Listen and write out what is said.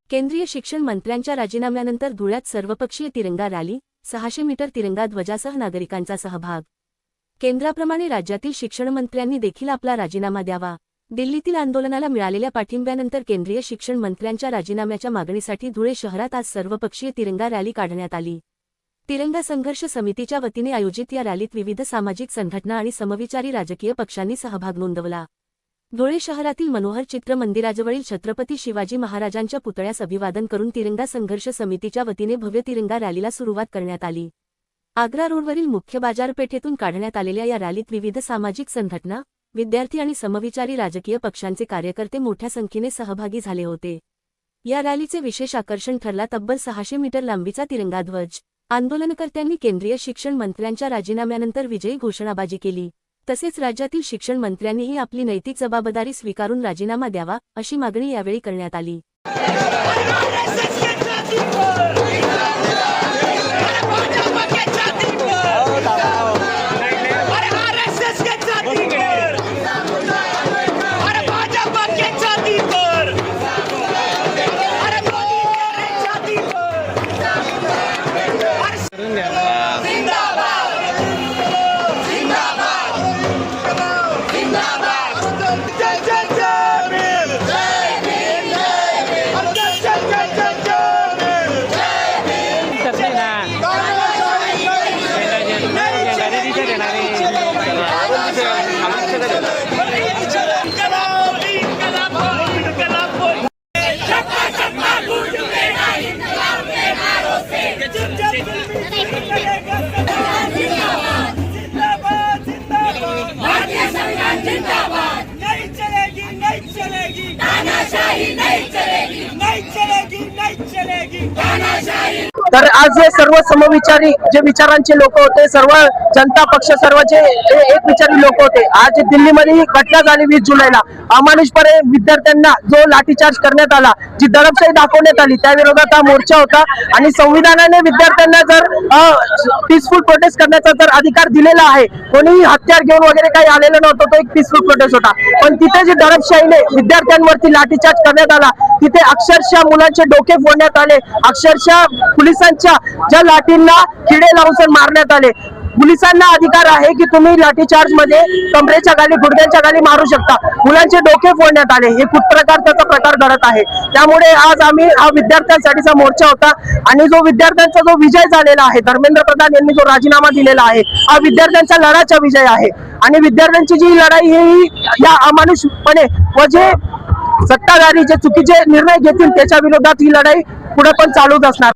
केंद्रीय शिक्षण मंत्र्यांच्या राजीनाम्यानंतर धुळ्यात सर्वपक्षीय तिरंगा रॅली, 600 मीटर तिरंगा ध्वजासह नागरिकांचा सहभाग। केंद्राप्रमाणे राज्यातील शिक्षणमंत्र्यांनी देखील आपला राजीनामा द्यावा। दिल्लीतील आंदोलनाला मिळालेल्या पाठिंब्यानंतर केंद्रीय शिक्षण मंत्र्यांच्या राजीनाम्याच्या मागणीसाठी धुळे शहरात आज सर्वपक्षीय तिरंगा रॅली काढण्यात आली। तिरंगा संघर्ष समितीच्या वतीने आयोजित या रॅलीत विविध सामाजिक संघटना आणि समविचारी राजकीय पक्षांनी सहभाग नोंदवला। धुळे शहरातील मनोहर चित्र मंदिराजवळील छत्रपती शिवाजी महाराजांच्या पुतळ्यास अभिवादन करून तिरंगा संघर्ष समितीच्या वतीने भव्य तिरंगा रॅलीला सुरुवात करण्यात आली। आग्रा रोडवरील मुख्य बाजारपेठेतून काढण्यात आलेल्या या रॅलीत विविध सामाजिक संघटना, विद्यार्थी आणि समविचारी राजकीय पक्षांचे कार्यकर्ते मोठ्या संख्येने सहभागी झाले होते। या रॅलीचे विशेष आकर्षण ठरला तब्बल 600 मीटर लांबीचा तिरंगा ध्वज। आंदोलनकर्त्यांनी केंद्रीय शिक्षण मंत्र्यांच्या राजीनाम्यानंतर विजयी घोषणाबाजी केली। तसेच राज्यातील शिक्षण मंत्र्यांनीही आपली नैतिक जबाबदारी स्वीकारून राजीनामा द्यावा, अशी मागणी यावेळी करण्यात आली। तर आज हे सर्व समविचारी जे विचारांचे लोक होते, सर्व जनता पक्ष, सर्व जे एक विचारी लोक होते, आज दिल्लीमध्ये घटना झाली 20 जुलैला अमानुषपणे विद्यार्थ्यांना जो लाठीचार्ज करण्यात आला, जी दडपशाही दाखवण्यात आली, त्या विरोधात हा मोर्चा होता। आणि संविधानाने विद्यार्थ्यांना जर पीसफुल प्रोटेस्ट करण्याचा जर अधिकार दिलेला आहे, कोणीही हत्यार घेऊन वगैरे काही आलेलं नव्हतं, तो एक पीसफुल प्रोटेस्ट होता। पण तिथे जे दडपशाहीने विद्यार्थ्यांवरती लाठीचार्ज करण्यात आला, तिथे अक्षरशः मुलांचे डोके फोडण्यात आले, अक्षरशः पोलिसांच्या ज्या लाठींना खिळे लावून मारण्यात आले। पोलिसांना अधिकार आहे की तुम्ही लाठीचार्ज मध्ये कमरेच्या खाली, गुडघ्यांच्या खाली मारू शकता। मुलांचे डोके फोडण्यात आले, हे कुठप्रकारचा प्रकार घडत आहे। त्यामुळे आज आम्ही हा विद्यार्थ्यांसाठीचा मोर्चा होता आणि जो विद्यार्थ्यांचा जो विजय झालेला आहे, धर्मेंद्र प्रधान यांनी जो राजीनामा दिलेला आहे, हा विद्यार्थ्यांचा लढाचा विजय आहे। आणि विद्यार्थ्यांची जी लढाई ही या अमानुषपणे व जे सत्ताधारी जे चुकीचे निर्णय घेतील त्याच्या विरोधात ही लढाई पुढे पण चालूच असणार।